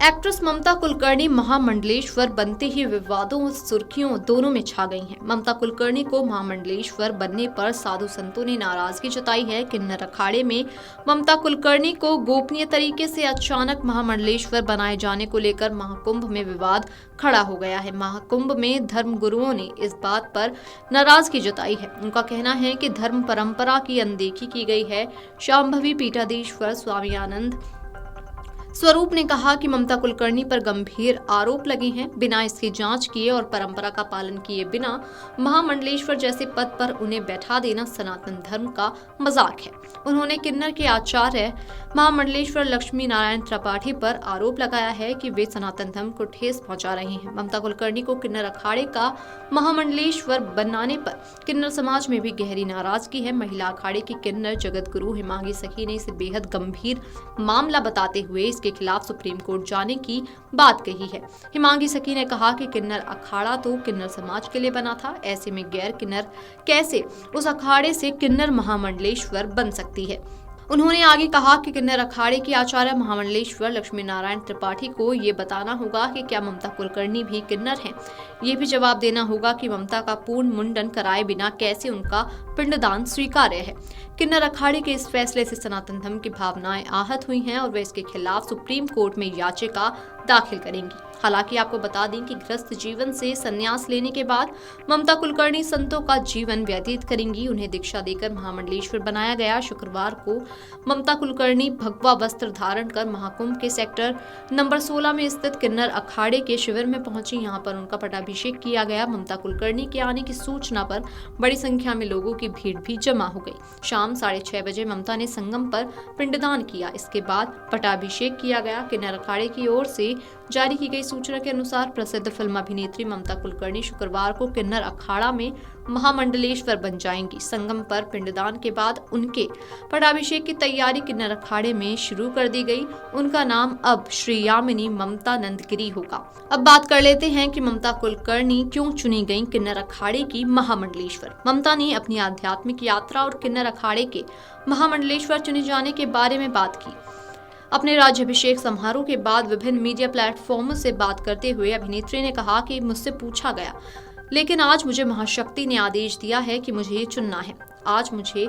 Actress ममता कुलकर्णी महामंडलेश्वर बनते ही विवादों और सुर्खियों दोनों में छा गई हैं। ममता कुलकर्णी को महामंडलेश्वर बनने पर साधु संतों ने नाराजगी जताई है। किन्नर अखाड़े में ममता कुलकर्णी को गोपनीय तरीके से अचानक महामंडलेश्वर बनाए जाने को लेकर महाकुंभ में विवाद खड़ा हो गया है। महाकुंभ में धर्म गुरुओं ने इस बात पर नाराजगी जताई है। उनका कहना है कि धर्म परंपरा की अनदेखी की गई है। शांभवी पीठाधीश्वर स्वामी आनंद स्वरूप ने कहा कि ममता कुलकर्णी पर गंभीर आरोप लगे हैं। बिना इसकी जांच किए और परंपरा का पालन किए बिना महामंडलेश्वर जैसे पद पर उन्हें बैठा देना सनातन धर्म का मजाक है। उन्होंने किन्नर के आचार्य महामंडलेश्वर लक्ष्मी नारायण त्रिपाठी पर आरोप लगाया है कि वे सनातन धर्म को ठेस पहुंचा रहे हैं। ममता कुलकर्णी को किन्नर अखाड़े का महामंडलेश्वर बनाने पर किन्नर समाज में भी गहरी नाराजगी है। महिला अखाड़े की किन्नर जगत गुरु हिमांगी सखी ने इसे बेहद गंभीर मामला बताते हुए इसके खिलाफ सुप्रीम कोर्ट जाने की बात कही है। हिमांगी सखी ने कहा कि किन्नर अखाड़ा तो किन्नर समाज के लिए बना था, ऐसे में गैर किन्नर कैसे उस अखाड़े से किन्नर महामंडलेश्वर बन सकती है। उन्होंने आगे कहा कि किन्नर अखाड़े के आचार्य महामंडलेश्वर लक्ष्मी नारायण त्रिपाठी को ये बताना होगा कि क्या ममता कुलकर्णी भी किन्नर हैं। ये भी जवाब देना होगा कि ममता का पूर्ण मुंडन कराए बिना कैसे उनका पिंडदान स्वीकार्य है। किन्नर अखाड़े के इस फैसले से सनातन धर्म की भावनाएं आहत हुई हैं और वे इसके खिलाफ सुप्रीम कोर्ट में याचिका दाखिल करेंगी। हालांकि आपको बता दें कि गृहस्थ जीवन से संन्यास लेने के बाद ममता कुलकर्णी संतों का जीवन व्यतीत करेंगी। उन्हें दीक्षा देकर महामंडलेश्वर बनाया गया। शुक्रवार को ममता कुलकर्णी भगवा वस्त्र धारण कर महाकुंभ के सेक्टर नंबर 16 में स्थित किन्नर अखाड़े के शिविर में पहुंची। यहां पर उनका पटाभिषेक किया गया। ममता कुलकर्णी के आने की सूचना पर बड़ी संख्या में लोगों की भीड़ भी जमा हो गई। शाम 6:30 बजे ममता ने संगम पर पिंडदान किया। इसके बाद पटाभिषेक किया गया। किन्नर अखाड़े की ओर से जारी की गई सूचना के अनुसार प्रसिद्ध फिल्म अभिनेत्री ममता कुलकर्णी शुक्रवार को किन्नर अखाड़ा में महामंडलेश्वर बन जाएंगी। संगम पर पिंडदान के बाद उनके पटाभिषेक की तैयारी किन्नर अखाड़े में शुरू कर दी गई। उनका नाम अब श्री यामिनी ममता नंदगिरी होगा। अब बात कर लेते हैं कि ममता कुलकर्णी क्यों चुनी गई किन्नर अखाड़े की महामंडलेश्वर। ममता ने अपनी आध्यात्मिक यात्रा और किन्नर अखाड़े के महामंडलेश्वर चुने जाने के बारे में बात की। अपने राज्याभिषेक समारोह के बाद विभिन्न मीडिया प्लेटफॉर्मों से बात करते हुए अभिनेत्री ने कहा कि मुझसे पूछा गया, लेकिन आज मुझे महाशक्ति ने आदेश दिया है कि मुझे ये चुनना है। आज मुझे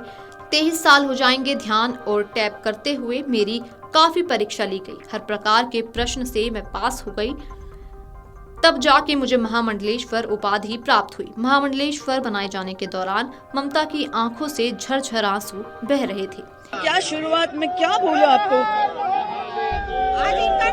23 साल हो जाएंगे ध्यान और टैप करते हुए। मेरी काफी परीक्षा ली गई, हर प्रकार के प्रश्न से मैं पास हो गई, तब जाके मुझे महामंडलेश्वर उपाधि प्राप्त हुई। महामंडलेश्वर बनाए जाने के दौरान ममता की आंखों से झरझर आंसू बह रहे थे। क्या शुरुआत में क्या बोलूं आपको,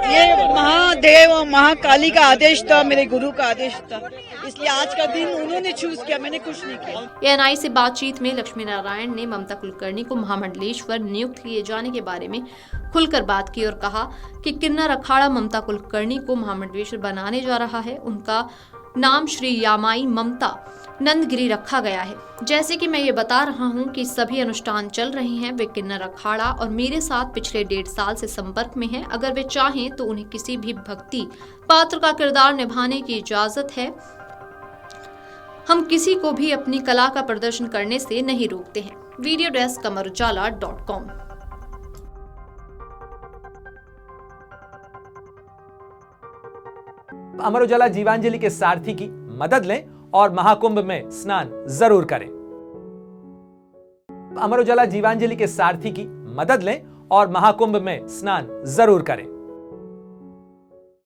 ये महादेव और महाकाली का आदेश था, मेरे गुरु का आदेश था, इसलिए आज का दिन उन्होंने चूज किया, मैंने कुछ नहीं किया। एएनआई से बातचीत में लक्ष्मी नारायण ने ममता कुलकर्णी को महामंडलेश्वर नियुक्त किए जाने के बारे में खुलकर बात की और कहा कि किन्नर अखाड़ा ममता कुलकर्णी को महामंडलेश्वर बनाने जा रहा है। उनका नाम श्री यामाई ममता नंदगिरी रखा गया है। जैसे कि मैं ये बता रहा हूँ कि सभी अनुष्ठान चल रहे हैं। वे किन्नर अखाड़ा और मेरे साथ पिछले 1.5 साल से संपर्क में हैं। अगर वे चाहें तो उन्हें किसी भी भक्ति पात्र का किरदार निभाने की इजाजत है। हम किसी को भी अपनी कला का प्रदर्शन करने से नहीं रोकते हैं। Video desk amarujala.com। Amar Ujala Jeevanjali के सारथी की मदद लें और महाकुंभ में स्नान जरूर करें। अमर उजाला जीवांजलि के सारथी की मदद लें और महाकुंभ में स्नान जरूर करें।